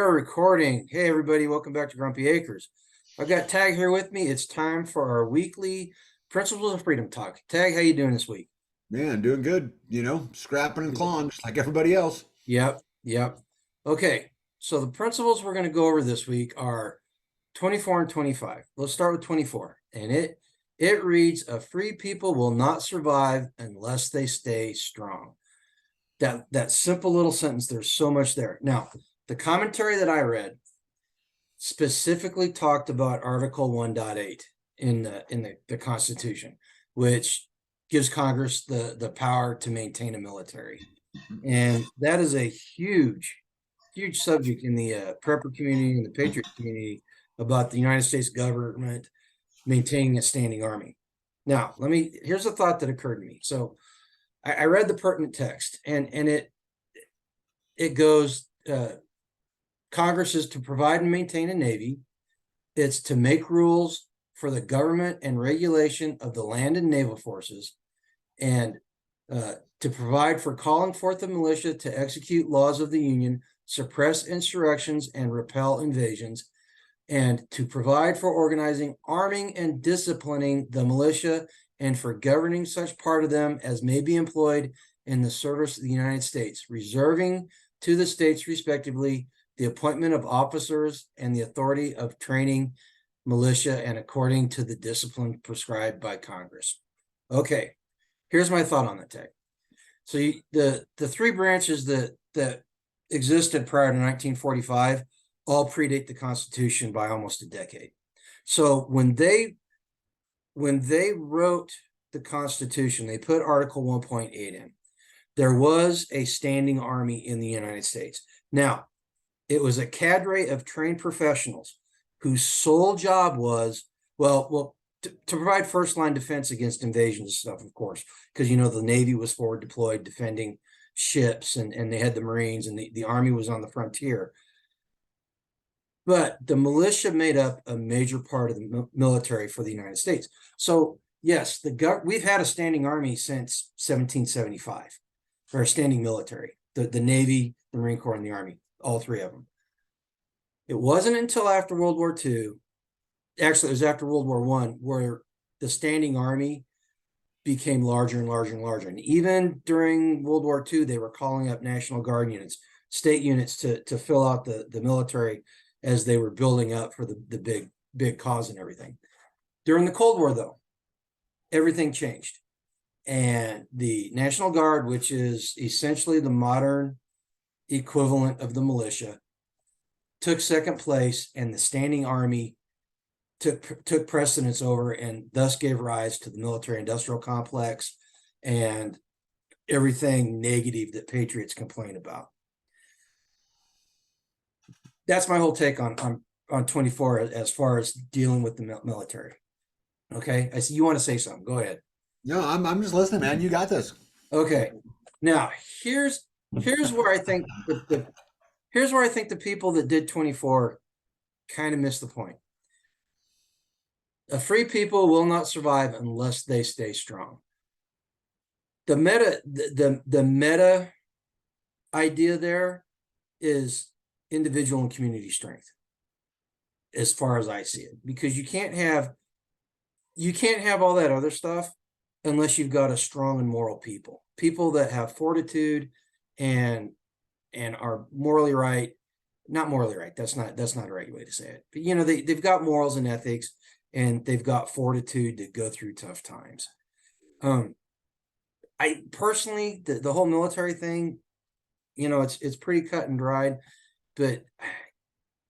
are recording. Hey, everybody, welcome back to Grumpy Acres. I've got Tag here with me. It's time for our weekly Principles of Freedom talk. Tag, how you doing this week? Man, doing good. Scrapping and clawing just like everybody else. Yep. Okay, so the principles we're going to go over this week are 24 and 25. Let's start with 24. And it reads, a free people will not survive unless they stay strong. That simple little sentence, there's so much there. Now, the commentary that I read specifically talked about Article 1.8 in the Constitution, which gives Congress the power to maintain a military. And that is a huge subject in the prepper community and the patriot community about the United States government maintaining a standing army. Now, here's a thought that occurred to me. So I read the pertinent text, and it goes, Congress is to provide and maintain a navy. It's to make rules for the government and regulation of the land and naval forces, and to provide for calling forth the militia to execute laws of the Union, suppress insurrections, and repel invasions, and to provide for organizing, arming, and disciplining the militia, and for governing such part of them as may be employed in the service of the United States, reserving to the states respectively the appointment of officers and the authority of training militia, and according to the discipline prescribed by Congress. Okay, here's my thought on that, Tech. So the three branches that existed prior to 1945 all predate the Constitution by almost a decade. So when they wrote the Constitution, they put Article 1.8 in. There was a standing army in the United States. Now, it was a cadre of trained professionals whose sole job was, to provide first-line defense against invasions and stuff, of course, because, the Navy was forward deployed defending ships, and they had the Marines, and the Army was on the frontier. But the militia made up a major part of the military for the United States. So, yes, we've had a standing army since 1775, or a standing military, the Navy, the Marine Corps, and the Army. All three of them. It wasn't until after World War II, actually, it was after World War I, where the standing army became larger and larger and larger. And even during World War II, they were calling up National Guard units, state units to fill out the military as they were building up for the big cause and everything. During the Cold War, though, everything changed. And the National Guard, which is essentially the modern equivalent of the militia, took second place, and the standing army took precedence over, and thus gave rise to the military-industrial complex and everything negative that patriots complain about. That's my whole take on 24 as far as dealing with the military. Okay, I see you want to say something. Go ahead. No, I'm just listening, man. You got this. Okay, now here's where I think the people that did 24 kind of missed the point. A free people will not survive unless they stay strong. The meta idea there is individual and community strength, as far as I see it, because you can't have all that other stuff unless you've got a strong and moral people that have fortitude and are morally right. Not morally right, that's not a right way to say it, but they've got morals and ethics, and they've got fortitude to go through tough times. I personally, the whole military thing, it's pretty cut and dried, but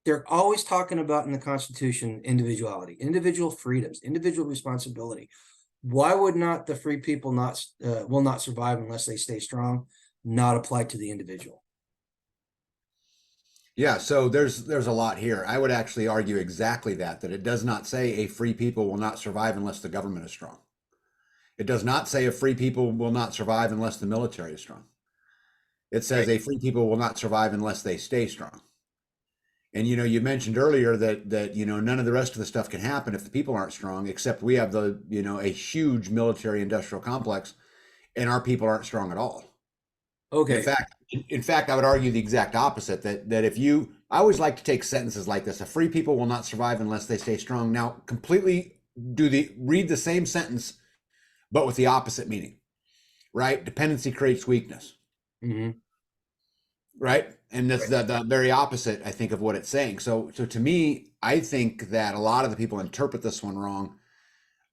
they're always talking about in the Constitution individuality, individual freedoms, individual responsibility. Why would not the free people will not survive unless they stay strong not apply to the individual? Yeah, so there's a lot here. I would actually argue exactly that it does not say a free people will not survive unless the government is strong. It does not say a free people will not survive unless the military is strong. It says a free people will not survive unless they stay strong. And you mentioned earlier that none of the rest of the stuff can happen if the people aren't strong, except we have a huge military industrial complex, and our people aren't strong at all. Okay. In fact, I would argue the exact opposite. That if you, I always like to take sentences like this: "A free people will not survive unless they stay strong." Now, completely read the same sentence, but with the opposite meaning, right? Dependency creates weakness, Hmm. right? And that's Right. the very opposite, I think, of what it's saying. So to me, I think that a lot of the people interpret this one wrong.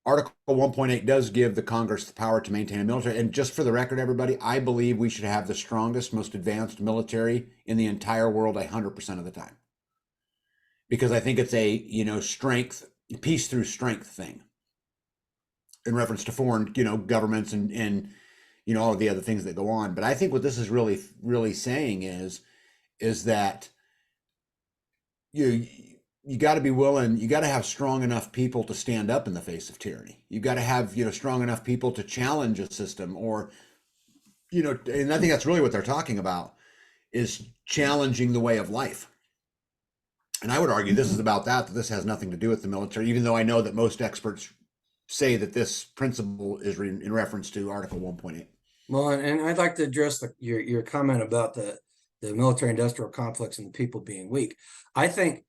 Article 1.8 does give the Congress the power to maintain a military. And just for the record, everybody, I believe we should have the strongest, most advanced military in the entire world 100% of the time. Because I think it's a, strength, peace through strength thing in reference to foreign, governments and all of the other things that go on. But I think what this is really, really saying is that you you got to be willing, you got to have strong enough people to stand up in the face of tyranny. You got to have, strong enough people to challenge a system, or, and I think that's really what they're talking about, is challenging the way of life. And I would argue this is about that this has nothing to do with the military, even though I know that most experts say that this principle is in reference to Article 1.8. Well, and I'd like to address your comment about the military industrial complex and the people being weak. I think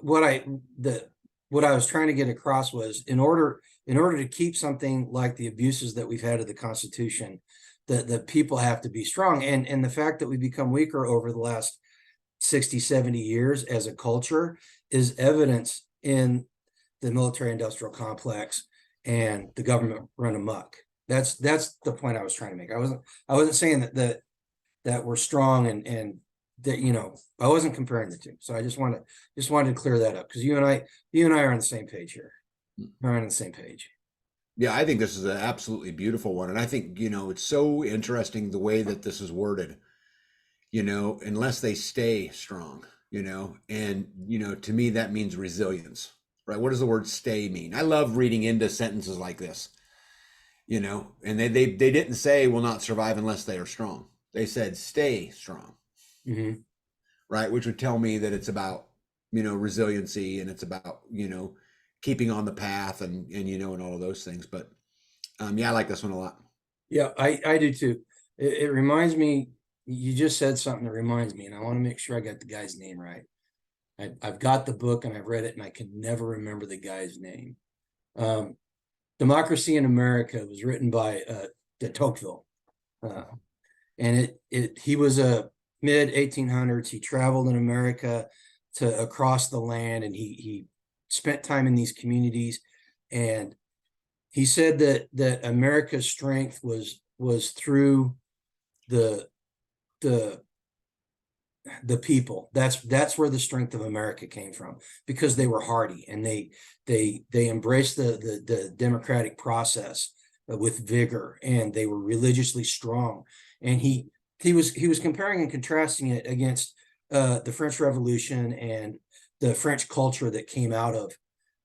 what I was trying to get across was in order to keep something like the abuses that we've had of the Constitution, the people have to be strong. And the fact that we become weaker over the last 60, 70 years as a culture is evidence in the military industrial complex and the government run amok. That's the point I was trying to make. I wasn't saying that we're strong and that I wasn't comparing the two. So I just wanted to clear that up, because you and I are on the same page here. We're on the same page. Yeah, I think this is an absolutely beautiful one. And I think, it's so interesting the way that this is worded, unless they stay strong, and, to me, that means resilience, right? What does the word stay mean? I love reading into sentences like this, and they didn't say will not survive unless they are strong. They said stay strong, Mm-hmm. right? Which would tell me that it's about, resiliency, and it's about, keeping on the path, and all of those things. But yeah, I like this one a lot. Yeah, I do too. It reminds me. You just said something that reminds me, and I want to make sure I got the guy's name right. I've got the book and I've read it, and I can never remember the guy's name. Um, Democracy in America was written by de Tocqueville, uh, and he was a mid 1800s. He traveled in America to across the land, and he spent time in these communities, and he said that America's strength was through the the the people. That's where the strength of America came from, because they were hardy and they embraced the democratic process with vigor, and they were religiously strong. And he was comparing and contrasting it against the French Revolution and the French culture that came out of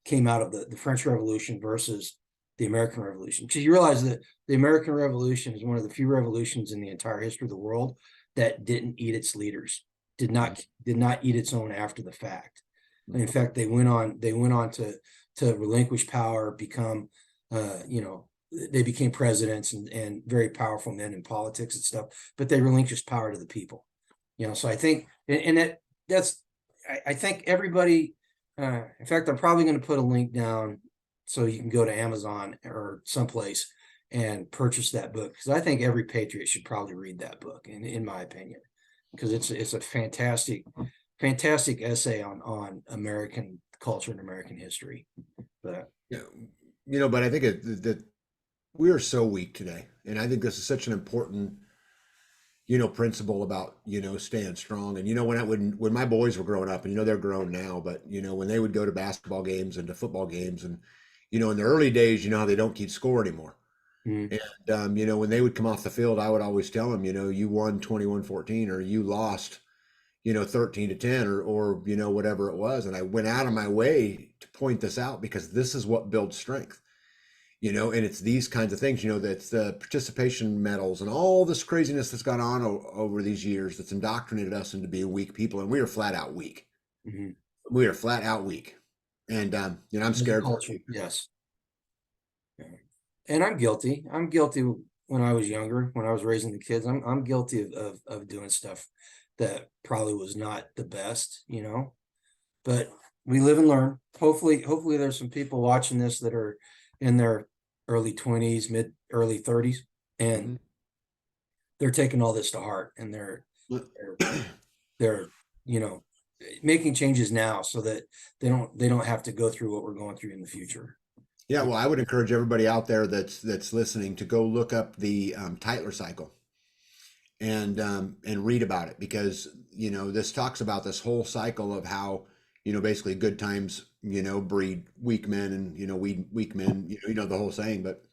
the French Revolution versus the American Revolution. Because you realize that the American Revolution is one of the few revolutions in the entire history of the world that didn't eat its leaders, did not eat its own after the fact. And in fact, they went on to relinquish power, become they became presidents and very powerful men in politics and stuff, but they relinquished power to the people. So I think, and I think everybody. In fact, I'm probably going to put a link down so you can go to Amazon or someplace and purchase that book, because I think every patriot should probably read that book, in my opinion, because it's a fantastic essay on American culture and American history. But Yeah, but I think that we are so weak today, and I think this is such an important, principle about, staying strong. And when my boys were growing up, and they're grown now, but when they would go to basketball games and to football games, and in the early days, how they don't keep score anymore. mm, And when they would come off the field, I would always tell them, you won 21-14, or you lost, 13-10, or whatever it was. And I went out of my way to point this out, because this is what builds strength. And it's these kinds of things, that's the participation medals and all this craziness that's gone on over these years that's indoctrinated us into being weak people. And we are flat out weak. mhm. We are flat out weak. And, I'm As a scared for culture, it. yes. And I'm guilty. I'm guilty when I was younger, when I was raising the kids. I'm guilty of doing stuff that probably was not the best, you know. But we live and learn. Hopefully there's some people watching this that are in their early 20s, early 30s, and Mm-hmm. they're taking all this to heart, and they're you know, making changes now so that they don't have to go through what we're going through in the future. Yeah, well, I would encourage everybody out there that's listening to go look up the Tytler cycle and read about it, because this talks about this whole cycle of how basically good times breed weak men, and weak men, the whole saying. But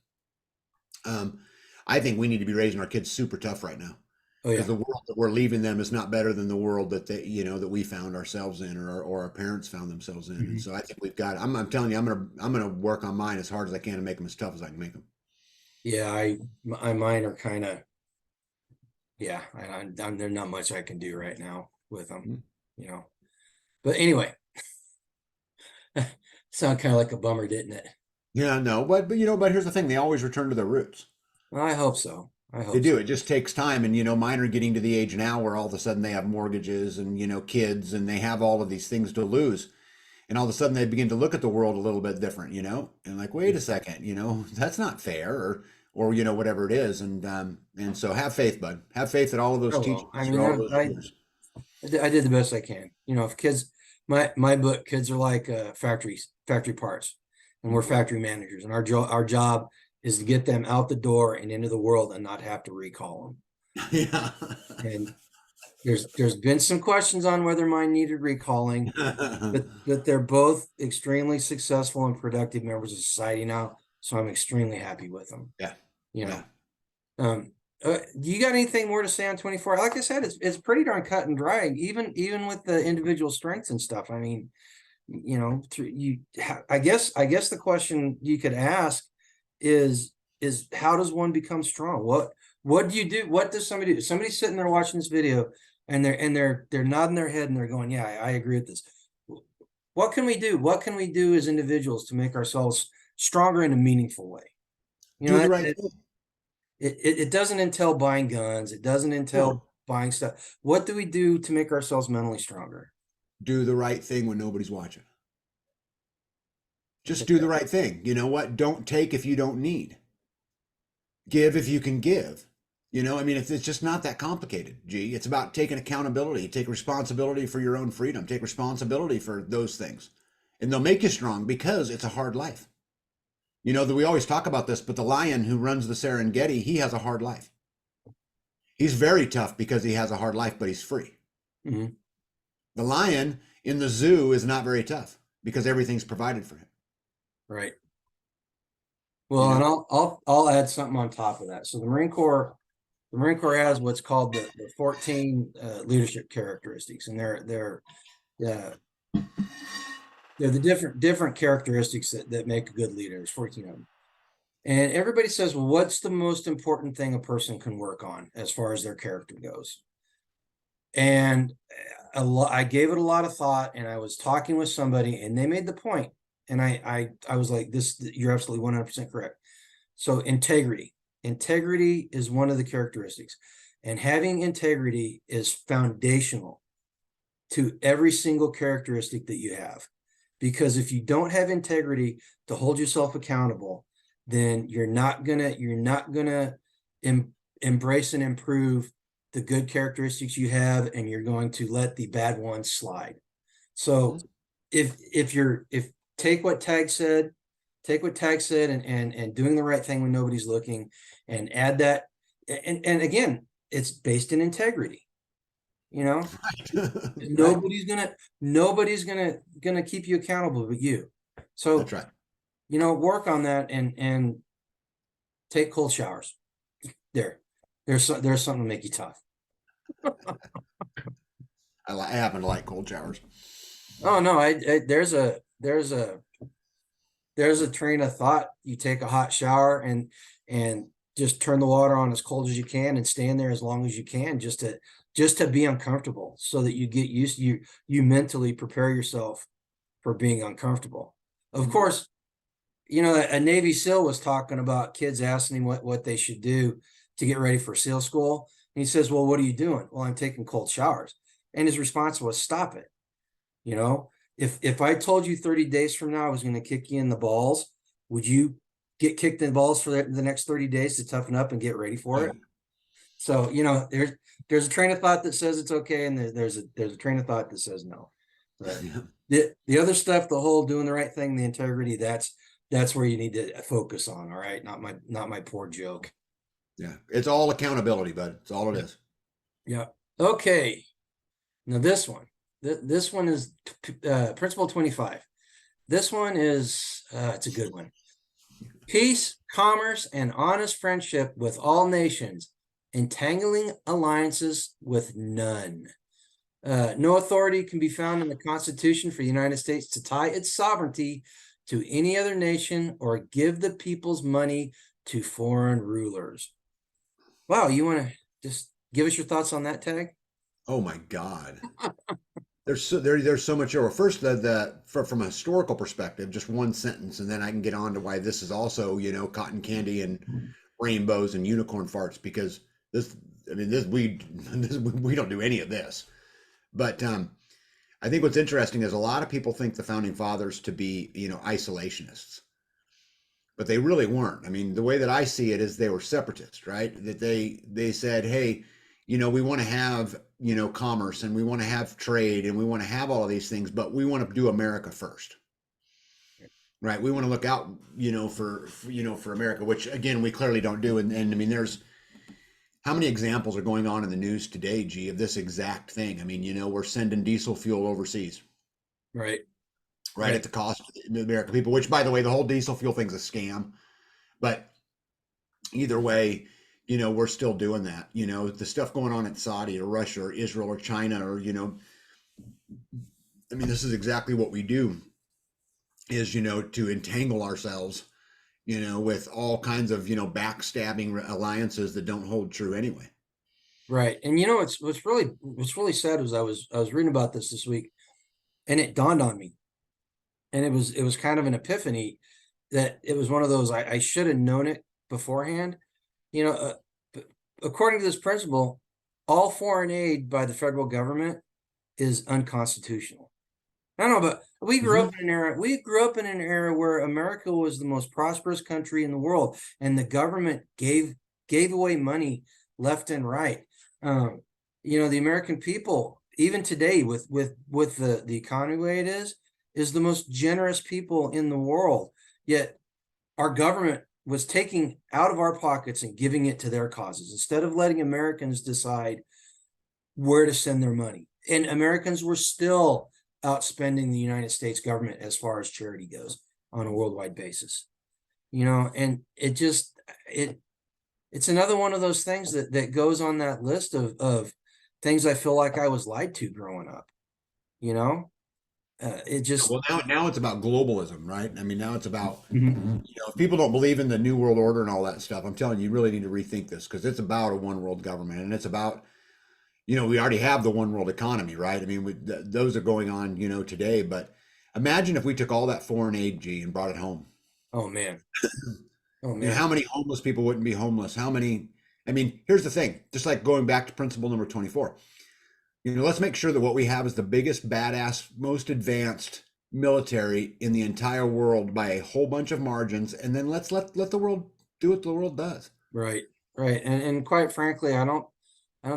um, I think we need to be raising our kids super tough right now, Oh because yeah. the world that we're leaving them is not better than the world that that we found ourselves in, or our parents found themselves in. And Mhm. so I think we've got. I'm telling you, I'm gonna work on mine as hard as I can to make them as tough as I can make them. Yeah, mine are kind of, yeah, there's not much I can do right now with them, you know. But anyway, sound kind of like a bummer, didn't it? Yeah, no, but but here's the thing: they always return to their roots. Well, I hope so. I They hope do. so. It just takes time, and mine are getting to the age now where all of a sudden they have mortgages and kids, and they have all of these things to lose, and all of a sudden they begin to look at the world a little bit different, and like, wait a second, that's not fair, or whatever it is, and so have faith, bud. Have faith that all of those Oh well, I teachings through mean, all those years. I did the best I can. You know, if kids, my book, kids are like factory parts, and we're Mhm. factory managers, and our job is to get them out the door and into the world and not have to recall Yeah. them. And there's been some questions on whether mine needed recalling, but they're both extremely successful and productive members of society now. So I'm extremely happy with them. Yeah. You Yeah. know, do you got anything more to say on 24? Like I said, it's pretty darn cut and dry, even with the individual strengths and stuff. I mean, you know, I guess the question you could ask is how does one become strong? What do you do? What does somebody do? Somebody's sitting there watching this video, and they're nodding their head and they're going, yeah, I agree with this. What can we do? What can we do as individuals to make ourselves stronger in a meaningful way? You know, Do the right thing. it doesn't entail buying guns. It doesn't entail No. buying stuff. What do we do to make ourselves mentally stronger? Do the right thing when nobody's watching. Just do the right thing. You know what? Don't take if you don't need. Give if you can give. I mean, it's just not that complicated. G. It's about taking accountability, take responsibility for your own freedom, take responsibility for those things, and they'll make you strong, because it's a hard life. That we always talk about this, but the lion who runs the Serengeti, he has a hard life. He's very tough because he has a hard life, but he's free. Mhm. The lion in the zoo is not very tough because everything's provided for him. Right. You Well, and know, I'll add something on top of that. So the Marine Corps has what's called the 14 leadership characteristics, and uh, they're the different characteristics that make a good leader. There's 14 of them. And everybody says, well, what's the most important thing a person can work on as far as their character goes? And I gave it a lot of thought, and I was talking with somebody, and they made the point, and I was like, this, you're absolutely 100% correct. So integrity is one of the characteristics, and having integrity is foundational to every single characteristic that you have. Because if you don't have integrity to hold yourself accountable, then you're not gonna embrace and improve the good characteristics you have, and you're going to let the bad ones slide. So Mhm. if take what Tag said, and doing the right thing when nobody's looking, and add that, and again, it's based in integrity. You know, Right. nobody's gonna keep you accountable but you. That's So, right. work on that, and take cold showers. There, there's something to make you tough. I happen to like cold showers. Oh no, there's a train of thought. You take a hot shower and just turn the water on as cold as you can and stay in there as long as you can, just to be uncomfortable, so that you get used, you mentally prepare yourself for being uncomfortable. Of Mhm. course, a Navy SEAL was talking about kids asking him what they should do to get ready for SEAL school. And he says, well, what are you doing? Well, I'm taking cold showers. And his response was, stop it. If I told you 30 days from now I was going to kick you in the balls, would you get kicked in the balls for the next 30 days to toughen up and get ready for it? So, there's a train of thought that says it's okay, and there's a train of thought that says no. But the other stuff, the whole doing the right thing, the integrity, that's where you need to focus on. All right, not my poor joke. Yeah, it's all accountability, bud. It's all it is. Yeah. Okay. Now this one is principle 25. This one is it's a good one. Peace, commerce, and honest friendship with all nations, entangling alliances with none. No authority can be found in the Constitution for the United States to tie its sovereignty to any other nation or give the people's money to foreign rulers. Wow, you want to just give us your thoughts on that, Tag? Oh my God. There's so much over. First, from a historical perspective, just one sentence, and then I can get on to why this is also, cotton candy and rainbows and unicorn farts, because we don't do any of this. But I think what's interesting is a lot of people think the founding fathers to be, isolationists, but they really weren't. I mean, the way that I see it is they were separatists, right? That they said, hey, we want to have, commerce, and we want to have trade, and we want to have all of these things, but we want to do America first. Right. We want to look out, for America, which again, we clearly don't do. And I mean, there's how many examples are going on in the news today, G, of this exact thing? I mean, we're sending diesel fuel overseas. Right. Right. At the cost of the American people, which, by the way, the whole diesel fuel thing's a scam. But either way, we're still doing that. The stuff going on in Saudi or Russia or Israel or China or, I mean, this is exactly what we do is, to entangle ourselves, with all kinds of, backstabbing alliances that don't hold true anyway. Right. And what's really sad was I was reading about this week, and it dawned on me. And it was kind of an epiphany that it was one of those I should have known it beforehand. According to this principle, all foreign aid by the federal government is unconstitutional. I don't know, but we grew up in an era. We grew up in an era where America was the most prosperous country in the world, and the government gave away money left and right. The American people, even today, with the economy the way it is the most generous people in the world. Yet our government was taking out of our pockets and giving it to their causes instead of letting Americans decide where to send their money. And Americans were still outspending the United States government as far as charity goes on a worldwide basis. And it's another one of those things that goes on that list of things I feel like I was lied to growing up. It just now it's about globalism, right? I mean, now it's about if people don't believe in the new world order and all that stuff, I'm telling you, you really need to rethink this, because it's about a one world government, and it's about we already have the one world economy, right? I mean, those are going on today, but imagine if we took all that foreign aid, G, and brought it home. Oh man. Oh man. How many homeless people wouldn't be homeless? How many? I mean, here's the thing, just like going back to principle number 24. Let's make sure that what we have is the biggest, badass, most advanced military in the entire world by a whole bunch of margins, and then let's let the world do what the world does. Right. And quite frankly, I don't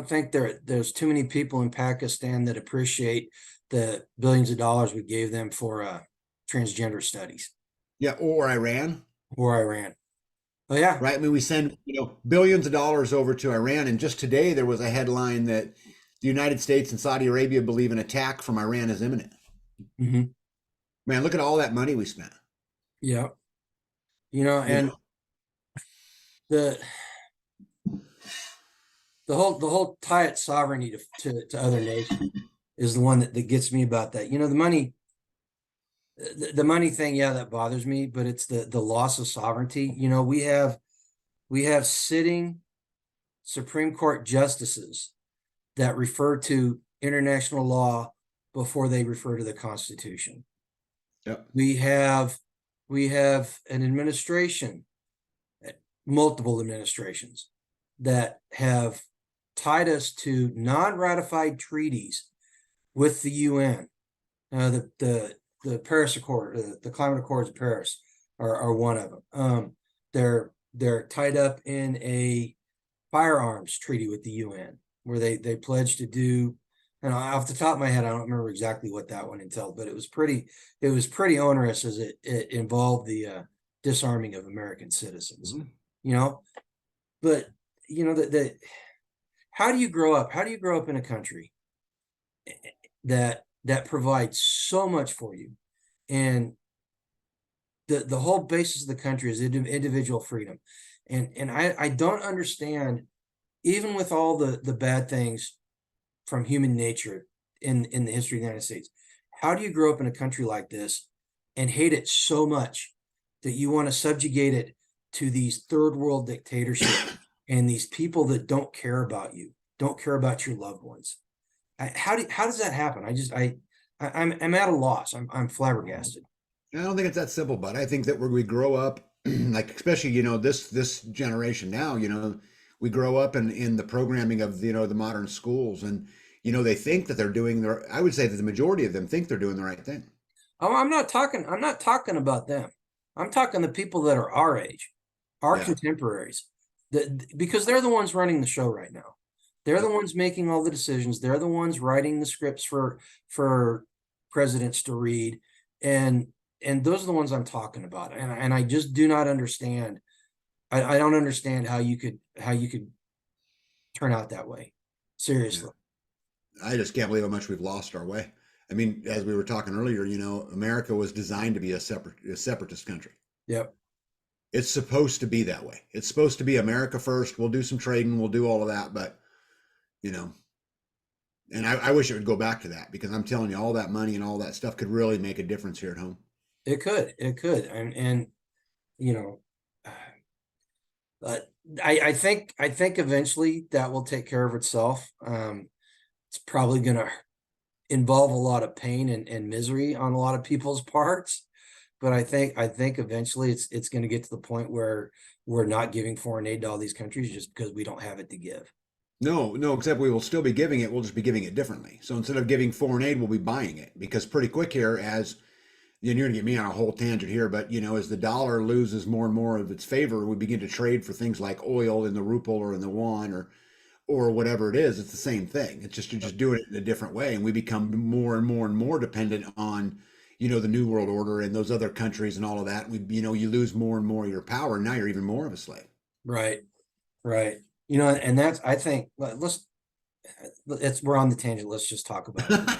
think there's too many people in Pakistan that appreciate the billions of dollars we gave them for transgender studies. Yeah, or Iran. Oh yeah. Right. I mean, we send billions of dollars over to Iran, and just today there was a headline that the United States and Saudi Arabia believe an attack from Iran is imminent. Man, look at all that money we spent. Yeah. And the whole tie its sovereignty to other nations is the one that gets me about that. The money thing, yeah, that bothers me, but it's the loss of sovereignty. We have sitting Supreme Court justices that refer to international law before they refer to the Constitution. Yep. We have We have an administration, multiple administrations that have tied us to non-ratified treaties with the UN. The Paris Accord, the Climate Accords of Paris are one of them. They're tied up in a firearms treaty with the UN where they pledged to do. And off the top of my head, I don't remember exactly what that one entailed, but it was pretty onerous as it involved the disarming of American citizens. Mhm. You know, but that how do you grow up? How do you grow up in a country that provides so much for you, and the whole basis of the country is individual freedom, and I don't understand, even with all the bad things from human nature in the history of the United States, how do you grow up in a country like this and hate it so much that you want to subjugate it to these third world dictatorships and these people that don't care about you, don't care about your loved ones? How does that happen? I'm at a loss. I'm flabbergasted. I don't think it's that simple, but I think that where we grow up, like especially this generation now, we grow up in the programming of the modern schools, and they think that they're doing their. I would say that the majority of them think they're doing the right thing. Oh, I'm not talking about them. I'm talking the people that are our age, our Yeah. contemporaries, because they're the ones running the show right now. They're the Yep. ones making all the decisions. They're the ones writing the scripts for presidents to read, and those are the ones I'm talking about. And I just do not understand. I don't understand how you could turn out that way. Yeah. Seriously. I just can't believe how much we've lost our way. I mean, as we were talking earlier, America was designed to be a separatist country. Yep. It's supposed to be that way. It's supposed to be America first. We'll do some trading. We'll do all of that, but you know, and I wish it would go back to that because I'm telling you, all that money and all that stuff could really make a difference here at home. It could. It could. And you know, But I think eventually that will take care of itself. It's probably going to involve a lot of pain and misery on a lot of people's parts, but I think eventually it's going to get to the point where we're not giving foreign aid to all these countries just because we don't have it to give. No, no, except we will still be giving it. We'll just be giving it differently. So instead of giving foreign aid, we'll be buying it because pretty quick here, as and you're going to get me on a whole tangent here, but as the dollar loses more and more of its favor, we begin to trade for things like oil in the ruble or in the yuan or whatever it is. It's the same thing. It's just you're just doing it in a different way, and we become more and more and more dependent on the new world order and those other countries and all of that. You lose more and more of your power, and now you're even more of a slave. Right, right. And that's I think let's we're on the tangent. Let's just talk about it.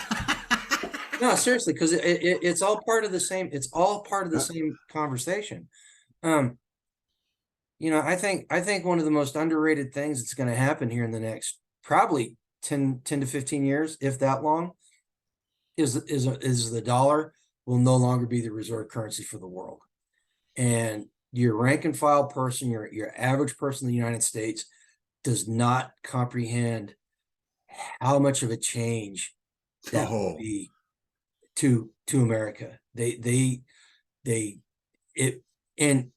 No, seriously, because it's all part of the same. It's all part of the same conversation. Um, I think one of the most underrated things that's going to happen here in the next probably 10 to 15 years, if that long, is the dollar will no longer be the reserve currency for the world. And your rank and file person, your average person in the United States does not comprehend how much of a change that would Oh, be to America. They it and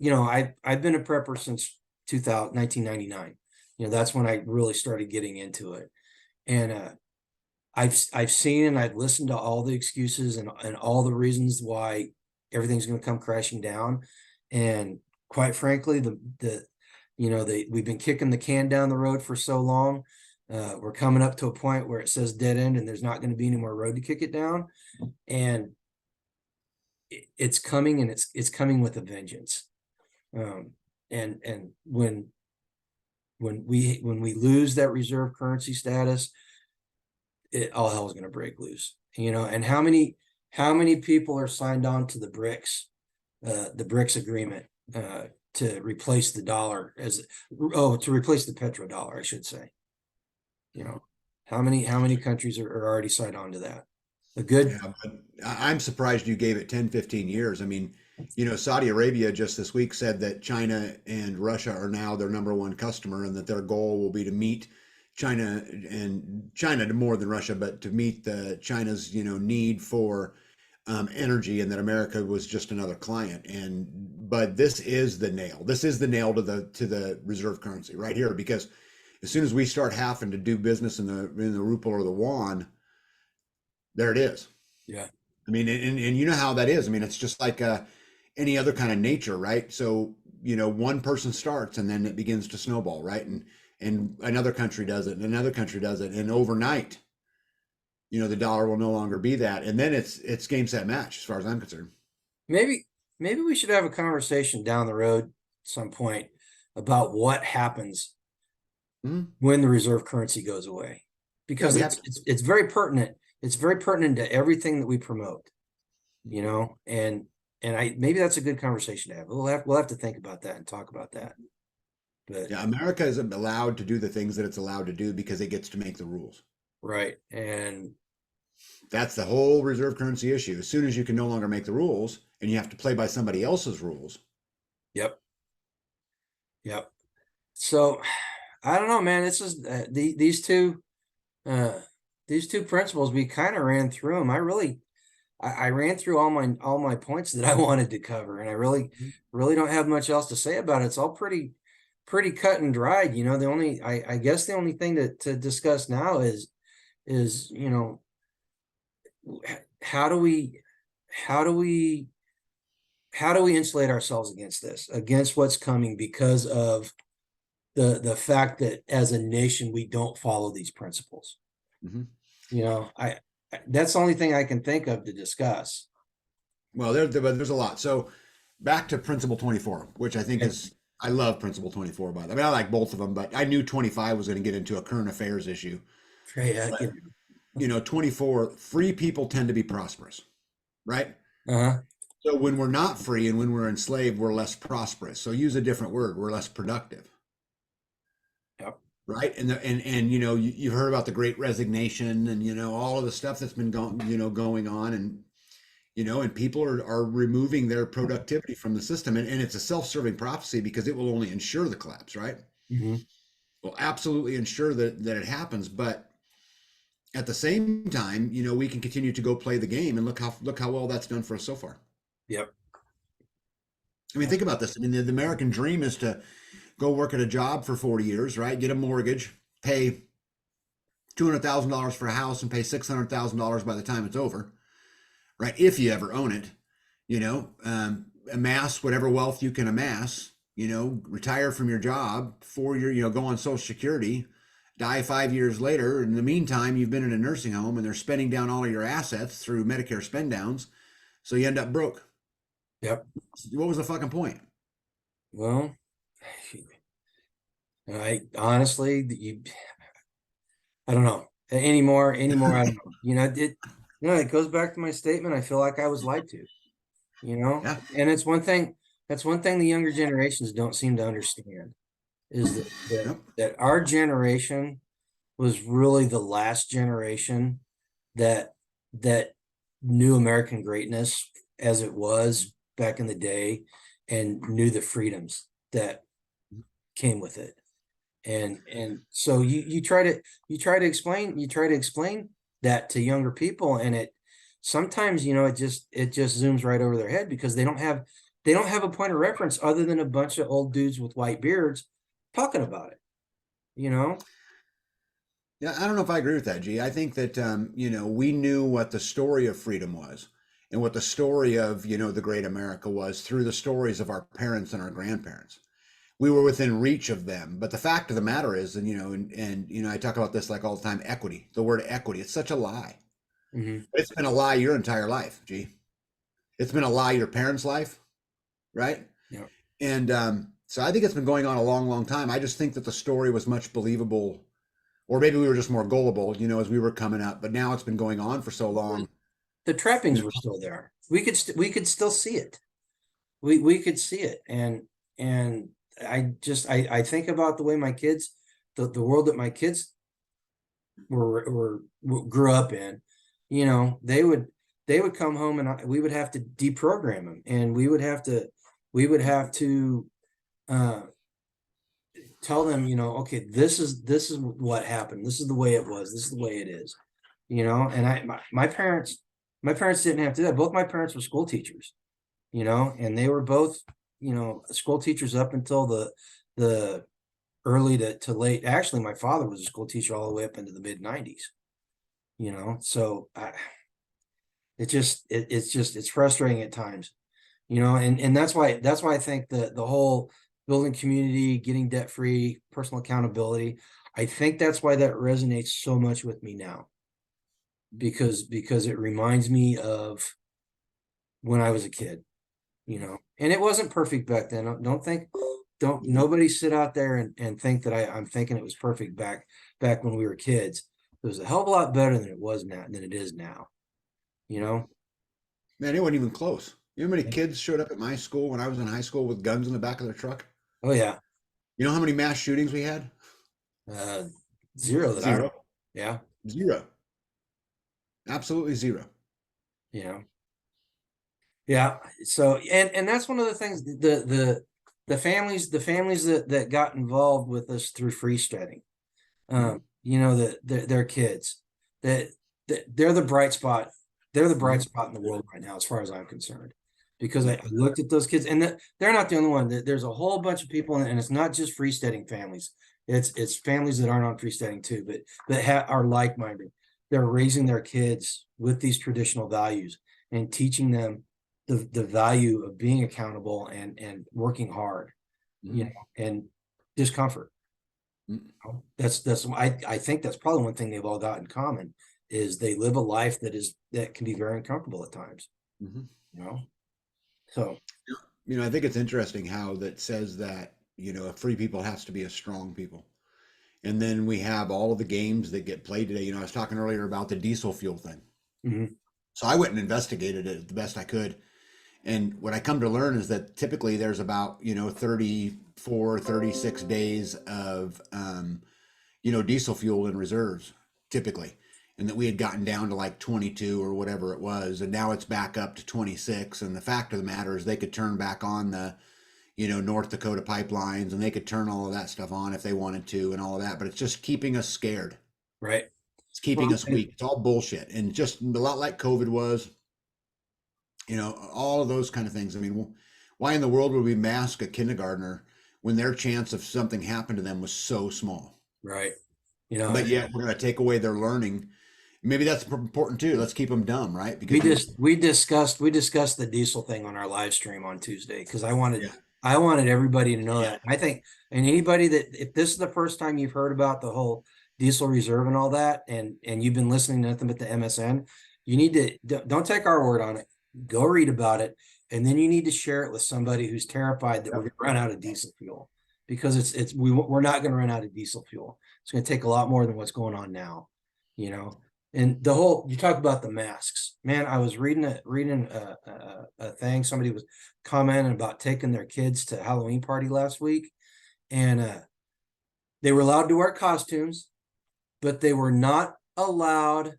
I've been a prepper since 1999. That's when I really started getting into it. And I've seen and I've listened to all the excuses and all the reasons why everything's going to come crashing down. And quite frankly, we've been kicking the can down the road for so long. We're coming up to a point where it says dead end and there's not going to be any more road to kick it down. And it's coming, and it's coming with a vengeance. And when we lose that reserve currency status, all hell is going to break loose. And how many people are signed on to the BRICS agreement to replace the dollar to replace the petrodollar, I should say. How many countries are already signed on to that? A good. yeah, but I'm surprised you gave it 10, 15 years. I mean, Saudi Arabia just this week said that China and Russia are now their number one customer and that their goal will be to meet China to more than Russia, but to meet the China's, need for energy, and that America was just another client. But this is the nail. This is the nail to the reserve currency right here, because as soon as we start having to do business in the ruble or the yuan, there it is. Yeah. I mean, and you know how that is. I mean, it's just like any other kind of nature, right? So, one person starts and then it begins to snowball, right? And another country does it, and another country does it, and overnight, the dollar will no longer be that, and then it's game set match as far as I'm concerned. Maybe we should have a conversation down the road at some point about what happens Mhm. when the reserve currency goes away, Yeah, because we have. it's very pertinent. It's very pertinent to everything that we promote, and I maybe that's a good conversation to have. We'll have to think about that and talk about that. But Yeah, America isn't allowed to do the things that it's allowed to do because it gets to make the rules. right, and That's the whole reserve currency issue. As soon as you can no longer make the rules and you have to play by somebody else's rules. yep, yep. So I don't know, man. This is uh, these two principles. We kind of ran through them. I ran through all my points that I wanted to cover, and I really don't have much else to say about it. It's all pretty cut and dried. I guess the only thing to discuss now is how do we how do we how do we insulate ourselves against this, against what's coming, because of the fact that as a nation we don't follow these principles. Mhm. I that's the only thing I can think of to discuss. Well, but there's a lot. So back to Principle 24, which I think Okay. is, I love Principle 24, by the way. I mean, I like both of them, but I knew 25 was going to get into a current affairs issue. Yeah, But, 24, free people tend to be prosperous, right? uh-huh. So when we're not free and when we're enslaved, we're less prosperous. So use a different word, we're less productive. Yep. Right. And you've heard about the great resignation, and all of the stuff that's been going on, and people are removing their productivity from the system, and it's a self-serving prophecy because it will only ensure the collapse, right? Mm-hmm. Will absolutely ensure that it happens. But at the same time, we can continue to go play the game, and look how well that's done for us so far. Yep. I mean, think about this. I mean, the American dream is to go work at a job for 40 years, right? Get a mortgage, pay $200,000 for a house, and pay $600,000 by the time it's over, right? If you ever own it, amass whatever wealth you can amass, retire from your job, 4 year, go on Social Security, die 5 years later. In the meantime, you've been in a nursing home and they're spending down all of your assets through Medicare spend downs. So you end up broke. Yep. What was the fucking point? Well, I honestly, I don't know anymore. I don't know. It goes back to my statement. I feel like I was lied to. Yeah. And it's one thing. That's one thing the younger generations don't seem to understand, is Yep. that our generation was really the last generation that that knew American greatness as it was back in the day, and knew the freedoms that came with it. And so you try to explain that to younger people, and it sometimes it just zooms right over their head, because they don't have a point of reference other than a bunch of old dudes with white beards talking about it. Yeah, I don't know if I agree with that, G. I think that we knew what the story of freedom was, and what the story of the great America was through the stories of our parents and our grandparents. We were within reach of them. But the fact of the matter is, and I talk about this like all the time, equity. The word equity, it's such a lie. Hmm. It's been a lie your entire life, G. It's been a lie your parents' life, right? Yeah. And so I think it's been going on a long, long time. I just think that the story was much believable, or maybe we were just more gullible, as we were coming up. But now it's been going on for so long. The You trappings know, were still there. We could still see it. We could see it. And I think about the way my kids, the world that my kids grew up in. They would come home, and we would have to deprogram them, and we would have to uh tell them, okay, this is what happened, this is the way it was, this is the way it is. And my parents My parents didn't have to do that. Both my parents were school teachers, and they were both, school teachers up until the early to late. Actually, my father was a school teacher all the way up into the mid-90s, so it's frustrating at times, and that's why I think the whole building community, getting debt free, personal accountability, I think that's why that resonates so much with me now, because it reminds me of when I was a kid, and it wasn't perfect back then. Don't nobody sit out there and think that I'm thinking it was perfect back when we were kids. It was a hell of a lot better than it is now, you know. Man, it wasn't even close. You know how many kids showed up at my school when I was in high school with guns in the back of their truck? Oh yeah. You know how many mass shootings we had? uh Zero that I Zero. yeah. Zero. Absolutely zero. you know yeah, so and that's one of the things, the families that got involved with us through freesteading, Mhm. their kids, that they're the bright spot. They're the bright Mhm. spot in the world right now, as far as I'm concerned, because I Yep. looked at those kids, and they're not the only one. There's a whole bunch of people, and it's not just freesteading families. It's families that aren't on freesteading too, but that are like-minded. They're raising their kids with these traditional values and teaching them the value of being accountable and working hard, Mhm. and discomfort. Mhm. That's I think that's probably one thing they've all got in common, is they live a life that can be very uncomfortable at times, Mhm. you know. So I think it's interesting how that says that, a free people has to be a strong people. And then we have all of the games that get played today. I was talking earlier about the diesel fuel thing. mhm, So I went and investigated it the best I could. And what I come to learn is that typically there's about, 34, 36 days of, diesel fuel in reserves, typically. And that we had gotten down to like 22 or whatever it was. And now it's back up to 26. And the fact of the matter is they could turn back on the, North Dakota pipelines, and they could turn all of that stuff on if they wanted to and all of that. But it's just keeping us scared. right. It's keeping Well, us weak. It's all bullshit. And just a lot like COVID was, all of those kind of things. I mean, why in the world would we mask a kindergartner when their chance of something happened to them was so small? right. But yet we're going to take away their learning. Maybe that's important too. Let's keep them dumb, right? We Because just we discussed the diesel thing on our live stream on Tuesday, because yeah, I wanted everybody to know yeah, that. I think, and anybody that, if this is the first time you've heard about the whole diesel reserve and all that, and you've been listening to nothing but the MSN, you need to don't take our word on it. Go read about it, and then you need to share it with somebody who's terrified that we're yep, going to run out of diesel fuel, because we're not going to run out of diesel fuel. It's going to take a lot more than what's going on now, you know. And you talk about the masks, man. I was reading a thing. Somebody was commenting about taking their kids to a Halloween party last week, and they were allowed to wear costumes, but they were not allowed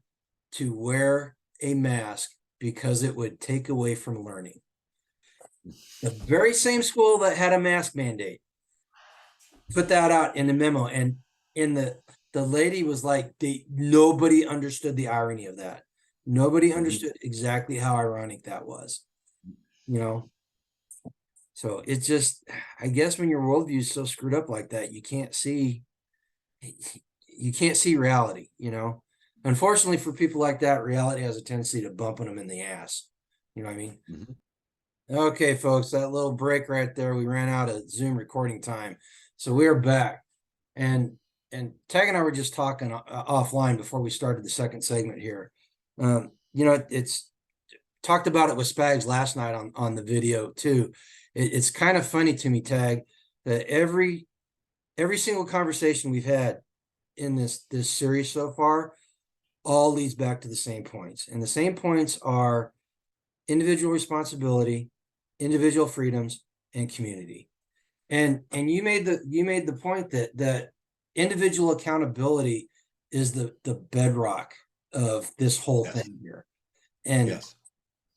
to wear a mask because it would take away from learning. The very same school that had a mask mandate put that out in the memo, and in the lady was like, nobody understood the irony of that. Nobody mhm, understood exactly how ironic that was, you know. So it's just, I guess when your worldview is so screwed up like that, you can't see reality, Unfortunately for people like that, reality has a tendency to bumping them in the ass. You know what I mean? mhm. Okay, folks, that little break right there, we ran out of Zoom recording time. So we're back. And Tag and I were just talking offline before we started the second segment here. It's talked about it with Spags last night on the video too. It's kind of funny to me, Tag, that every single conversation we've had in this series so far all leads back to the same points. And the same points are individual responsibility, individual freedoms, and community. And you made the point that individual accountability is the bedrock of this whole Yes, thing here. And yes,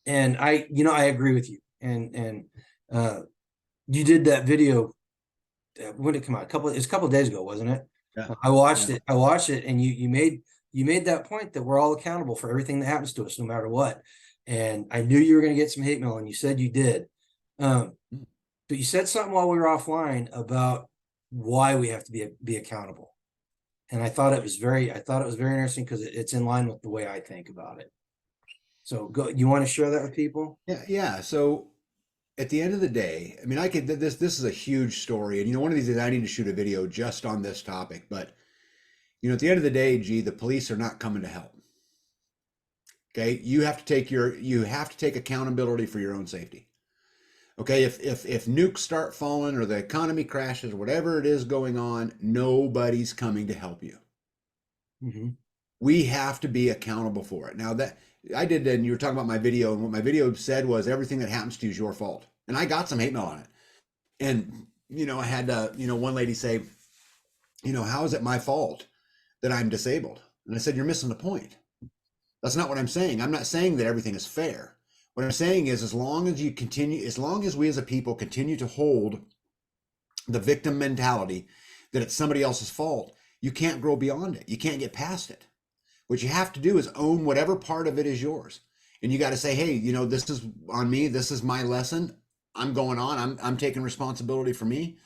I agree with you. And uh you did that video, when did it come out? It's a couple of days ago, wasn't it? yeah, I watched yeah. it. I watched it, and you you made that point that we're all accountable for everything that happens to us, no matter what. And I knew you were going to get some hate mail, and you said you did. But you said something while we were offline about why we have to be accountable. And I thought it was very interesting because it's in line with the way I think about it. So you want to share that with people? Yeah. So at the end of the day, I mean, this is a huge story, and one of these days I need to shoot a video just on this topic. But at the end of the day, the police are not coming to help. Okay, you have to take accountability for your own safety. Okay, if nukes start falling or the economy crashes, whatever it is going on, nobody's coming to help you. Mm-hmm. We have to be accountable for it. Now that I did, and you were talking about my video, and what my video said was everything that happens to you is your fault. And I got some hate mail on it. And, I had, one lady say, how is it my fault that I'm disabled? And I said, you're missing the point. That's not what I'm saying. I'm not saying that everything is fair. What I'm saying is, as long as we as a people continue to hold the victim mentality that it's somebody else's fault, you can't grow beyond it. You can't get past it. What you have to do is own whatever part of it is yours. And you got to say, hey, this is on me. This is my lesson. I'm going on. I'm taking responsibility for me.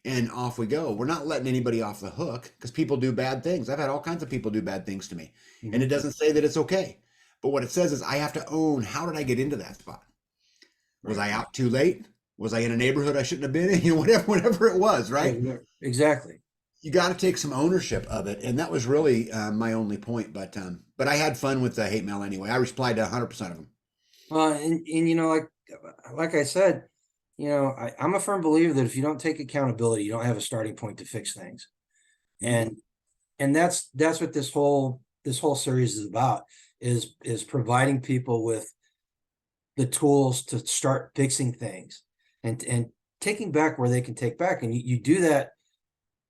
And off we go. We're not letting anybody off the hook because people do bad things. I've had all kinds of people do bad things to me. Mm-hmm. And it doesn't say that it's okay. But what it says is I have to own, how did I get into that spot? Was I out too late? Was I in a neighborhood I shouldn't have been in? Whatever it was, right? Exactly. You got to take some ownership of it. And that was really my only point. But I had fun with the hate mail anyway. I replied to 100% of them. And like I said, I'm a firm believer that if you don't take accountability, you don't have a starting point to fix things. And that's what this whole series is about, is providing people with the tools to start fixing things and taking back where they can take back. And you do that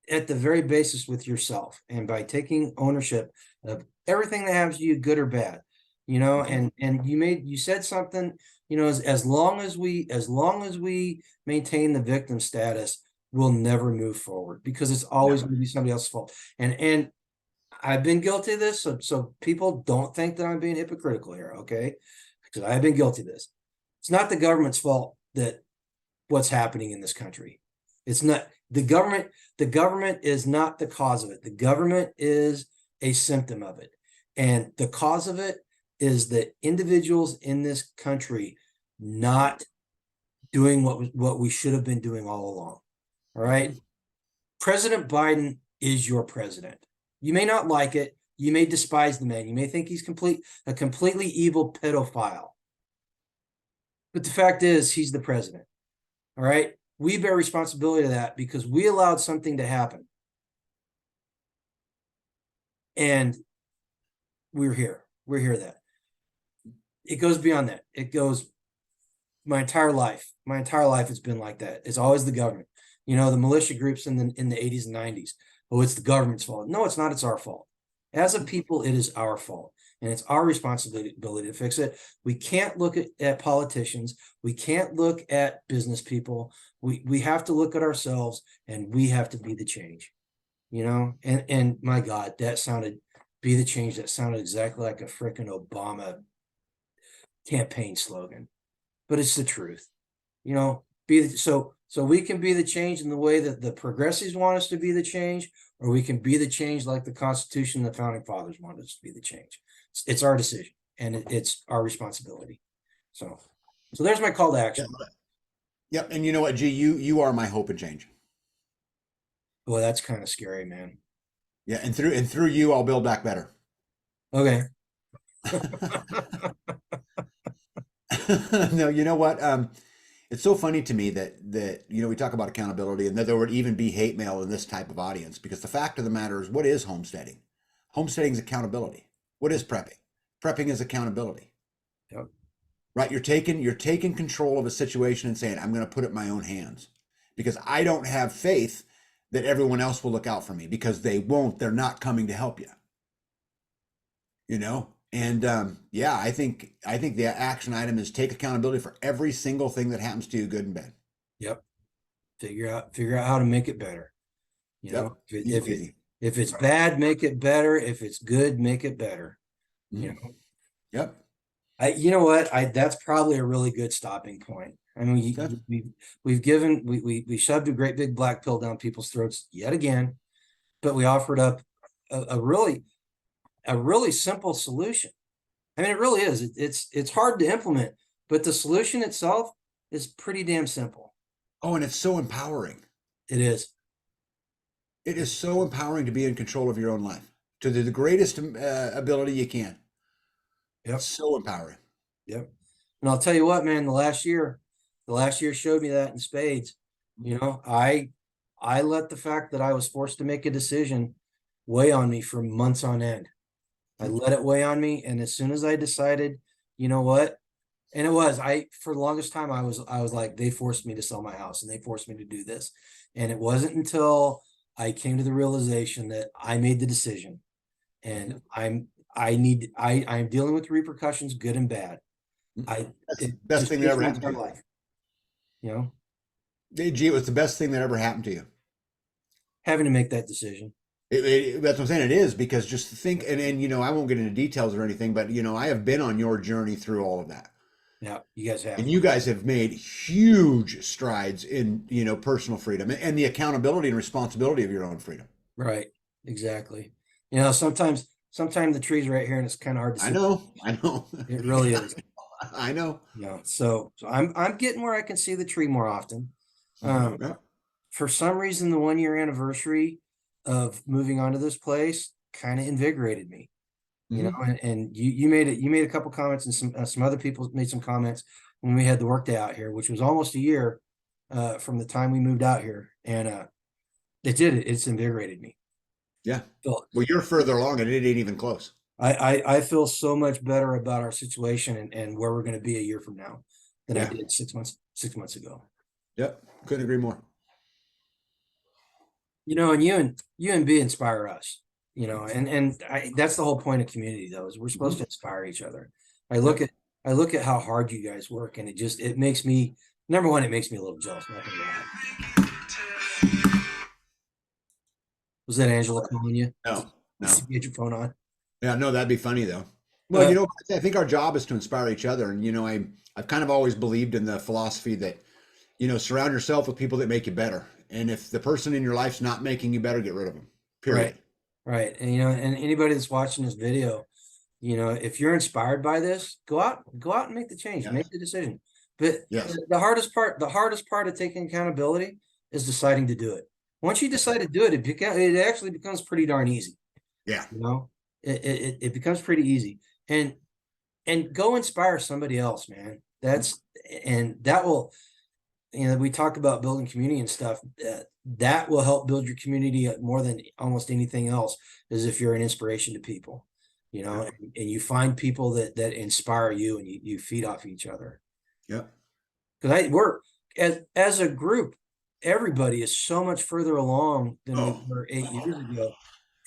at the very basis with yourself, and by taking ownership of everything that happens to you, good or bad. And you said something, as long as we maintain the victim status, we'll never move forward, because it's always going to be somebody else's fault. And I've been guilty of this, so people don't think that I'm being hypocritical here, okay? Because I've been guilty of this. It's not the government's fault that what's happening in this country. It's not the government. The government is not the cause of it. The government is a symptom of it. And the cause of it is that individuals in this country not doing what we should have been doing all along. All right. President Biden is your president. You may not like it. You may despise the man. You may think he's a completely evil pedophile. But the fact is, he's the president. All right. We bear responsibility to that because we allowed something to happen. And we're here. We're here that. It goes beyond that. It goes my entire life. My entire life has been like that. It's always the government. The militia groups in the 80s and 90s. Oh, it's the government's fault. No, it's not. It's our fault. As a people, it is our fault. And it's our responsibility to fix it. We can't look at politicians. We can't look at business people. We have to look at ourselves, and we have to be the change. And my God, be the change. That sounded exactly like a frickin' Obama campaign slogan. But it's the truth. So we can be the change in the way that the progressives want us to be the change, or we can be the change like the Constitution, the founding fathers wanted us to be the change. It's our decision, and it's our responsibility. So there's my call to action. Yep. And you know what, G, you are my hope and change. Well, that's kind of scary, man. Yeah, and through you, I'll build back better. Okay. No, you know what? It's so funny to me that we talk about accountability, and that there would even be hate mail in this type of audience, because the fact of the matter is, what is homesteading? Homesteading is accountability. What is prepping? Prepping is accountability. Yep. Right? You're taking control of a situation and saying, I'm going to put it in my own hands, because I don't have faith that everyone else will look out for me, because they won't. They're not coming to help you. And I think the action item is take accountability for every single thing that happens to you, good and bad. Yep. Figure out how to make it better. Yep. If If it's bad, make it better. If it's good, make it better. You Mhm. know, Yep. you know what? That's probably a really good stopping point. I mean, Okay. we shoved a great big black pill down people's throats yet again, but we offered up a really simple solution. I mean, it really is. It's hard to implement, but the solution itself is pretty damn simple. Oh, and it's so empowering. It is. It is so empowering to be in control of your own life to the greatest ability you can. It's Yep. so empowering. Yep. And I'll tell you what, man, the last year showed me that in spades. You know, I let the fact that I was forced to make a decision weigh on me for months on end. I Mhm. let it weigh on me, and as soon as I decided, you know what? And it was I for the longest time I was like, they forced me to sell my house and they forced me to do this. And it wasn't until I came to the realization that I made the decision and Mhm. I'm dealing with repercussions, good and bad. Mhm. I That's the It best just thing that changed ever my happened to entire you. life, you know, Hey, gee, it was the best thing that ever happened to you. having to make that decision. That's what I'm saying. It is because just think, and I won't get into details or anything, but I have been on your journey through all of that. Yeah, you guys have. And you guys have made huge strides in, personal freedom and the accountability and responsibility of your own freedom. Right. Exactly. You know, sometimes the trees are right here and it's kind of hard to I see. know, I know. It really Yeah, is. I know. Yeah. So I'm getting where I can see the tree more often. Mhm. Um, Yeah. for some reason, the 1 year anniversary of moving on to this place kind of invigorated me, you know, Hmm. and you made a couple comments and some other people made some comments when we had the work day out here, which was almost a year from the time we moved out here. And it's invigorated me. Yeah. So Well, you're further along and it ain't even close. I feel so much better about our situation and where we're going to be a year from now than I Yeah. did 6 months ago. Yep. Couldn't agree more. You know, and you and B inspire us, you know, that's the whole point of community though, is we're supposed to Hmm. inspire each other. I look Yep. at I look at how hard you guys work and it makes me, number one, it makes me a little jealous, not gonna lie. Was that Angela calling you? No, Just no. get your phone on. Yeah, no, that'd be funny though. Well, Uh, I think our job is to inspire each other. And, I've kind of always believed in the philosophy that, surround yourself with people that make you better. And if the person in your life's not making you better, get rid of them. right, Period. right. And you know, and anybody that's watching this video, you know, if you're inspired by this, go out and make the change, make Yes. the decision. But Yes. the hardest part of taking accountability is deciding to do it. Once you decide to do it, it actually becomes pretty darn easy. Yeah. You know, it becomes pretty easy. And go inspire somebody else, man. That will, you know, we talk about building community and stuff. That will help build your community more than almost anything else. Is if you're an inspiration to people, you know, Yep. and you find people that inspire you, and you feed off each other. Yep. Because we're as a group, everybody is so much further along than we Oh, were 8 years ago,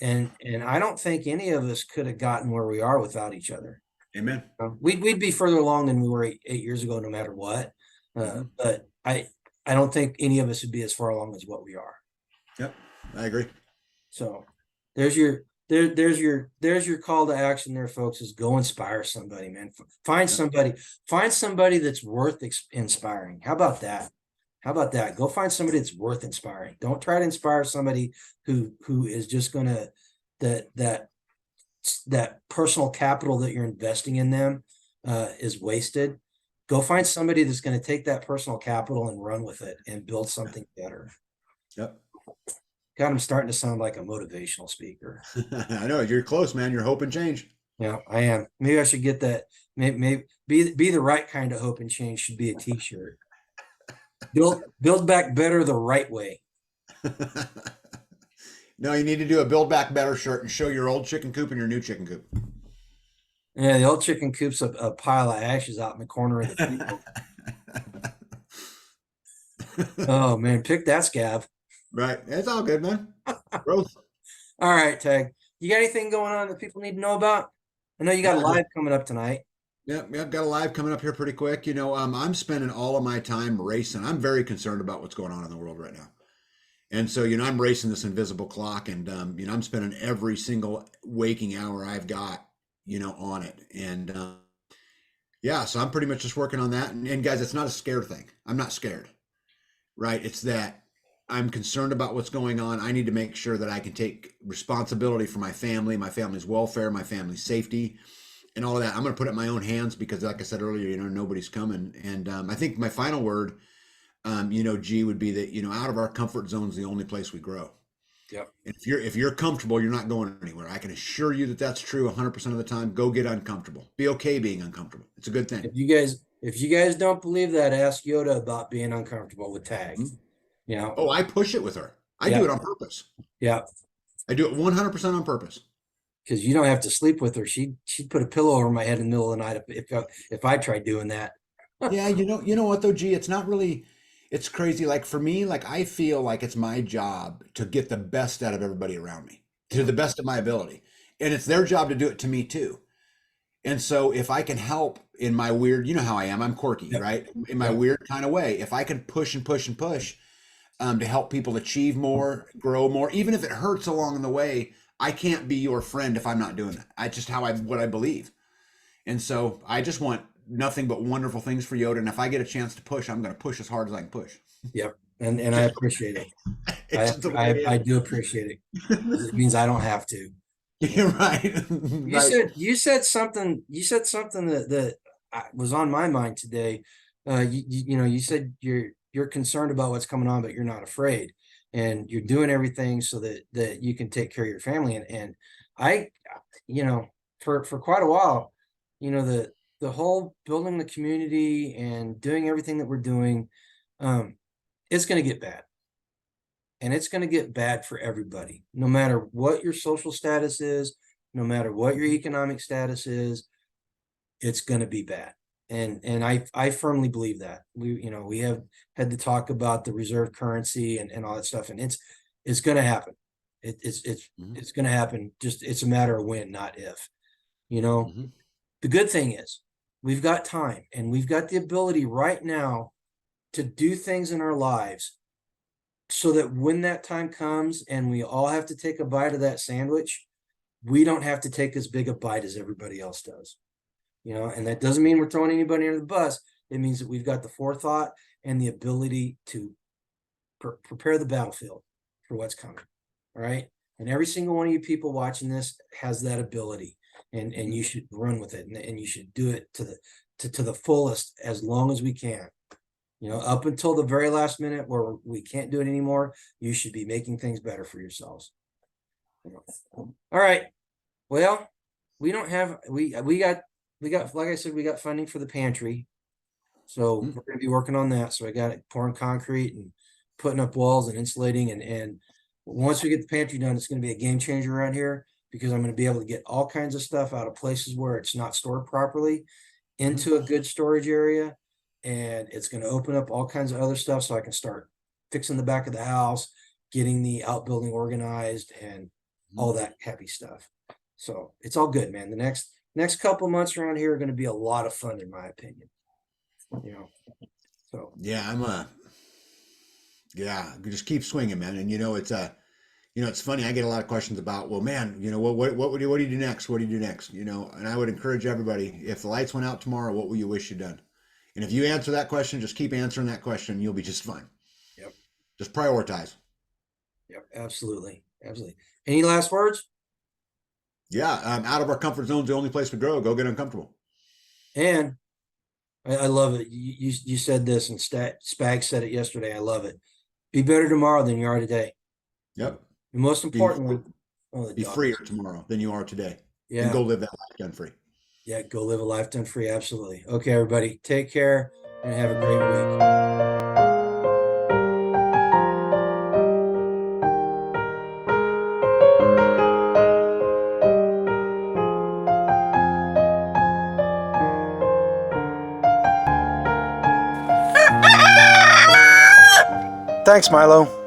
and I don't think any of us could have gotten where we are without each other. amen. We'd be further along than we were 8 years ago, no matter what. Hmm. But I don't think any of us would be as far along as what we are. Yep. I agree. So there's your call to action there, folks, is go inspire somebody, man. Yep. Find somebody that's worth inspiring. How about that? How about that? Go find somebody that's worth inspiring. Don't try to inspire somebody who is just gonna that that that personal capital that you're investing in them is wasted. Go find somebody that's going to take that personal capital and run with it and build something better. Yep. God, I'm starting to sound like a motivational speaker. I know you're close, man. You're hope and change. Yeah, I am. Maybe I should get that. Maybe be the right kind of hope and change should be a T-shirt. Build back better the right way. No, you need to do a build back better shirt and show your old chicken coop and your new chicken coop. Yeah, the old chicken coop's a pile of ashes out in the corner of the field. Oh man, pick that scab. Right. It's all good, man. Growth. All right, Tag. You got anything going on that people need to know about? I know you got a Just live coming up tonight. yep. Got a live coming up here pretty quick. I'm spending all of my time racing. I'm very concerned about what's going on in the world right now. And so, I'm racing this invisible clock, and I'm spending every single waking hour I've got, on it. And yeah, so I'm pretty much just working on that. And guys, it's not a scared thing. I'm not scared, right? It's that I'm concerned about what's going on. I need to make sure that I can take responsibility for my family, my family's welfare, my family's safety, and all of that. I'm going to put it in my own hands because, like I said earlier, nobody's coming. And I think my final word, G, would be that, out of our comfort zone is the only place we grow. Yep. And if you're comfortable, you're not going anywhere. I can assure you that that's true 100% of the time. Go get uncomfortable. Be okay being uncomfortable. It's a good thing. If you guys don't believe that, ask Yoda about being uncomfortable with Tag. Oh, I push it with her. I Yeah. do it on purpose. Yeah. I do it 100% on purpose. Because you don't have to sleep with her. She'd put a pillow over my head in the middle of the night if I tried doing that. Yeah, you know what though, G, it's not really, it's crazy. Like for me, like I feel like it's my job to get the best out of everybody around me to the best of my ability. And it's their job to do it to me too. And so if I can help in my weird, you know how I am, I'm quirky, Yep. right? In my Yep. weird kind of way, if I can push and push and push to help people achieve more, grow more, even if it hurts along the way, I can't be your friend if I'm not doing that. I just what I believe. And so I just want nothing but wonderful things for Yoda. And if I get a chance to push, I'm going to push as hard as I can push. Yep. And I appreciate it. It's just the way it I is. do appreciate it. It means I don't have to. You're right. You said something that was on my mind today. You said you're concerned about what's coming on, but you're not afraid, and you're doing everything so that you can take care of your family. And I, for quite a while, the whole building the community and doing everything that we're doing, it's going to get bad. And it's going to get bad for everybody, no matter what your social status is, no matter what your economic status is, it's going to be bad. And I firmly believe that. We have had to talk about the reserve currency and all that stuff, and it's going to happen. It's going to happen. Just it's a matter of when, not if. The good thing is we've got time and we've got the ability right now to do things in our lives so that when that time comes and we all have to take a bite of that sandwich, we don't have to take as big a bite as everybody else does. And that doesn't mean we're throwing anybody under the bus. It means that we've got the forethought and the ability to prepare the battlefield for what's coming. All right. And every single one of you people watching this has that ability, and you should run with it, and you should do it to the fullest as long as we can. Up until the very last minute where we can't do it anymore, you should be making things better for yourselves. All right. Well, we don't have we got like I said, we got funding for the pantry. So we're going to be working on that. So I got it pouring concrete and putting up walls and insulating, and once we get the pantry done, it's going to be a game changer around here because I'm going to be able to get all kinds of stuff out of places where it's not stored properly into a good storage area. And it's going to open up all kinds of other stuff so I can start fixing the back of the house, getting the outbuilding organized, and all that happy stuff. So it's all good, man. The next couple months around here are going to be a lot of fun, in my opinion. So yeah, just keep swinging, man. And it's funny. I get a lot of questions about, well, man, what do you do next? What do you do next? And I would encourage everybody, if the lights went out tomorrow, what will you wish you'd done? And if you answer that question, just keep answering that question. You'll be just fine. Yep. Just prioritize. Yep. Absolutely. Any last words? Yeah. Out of our comfort zone is the only place we grow. Go get uncomfortable. And I love it. You said this, and Spag said it yesterday. I love it. Be better tomorrow than you are today. Yep. The most important be freer tomorrow than you are today. Yeah. And go live that life gun free. Yeah, go live a life done free. Absolutely. Okay, everybody, take care and have a great week. Thanks, Milo.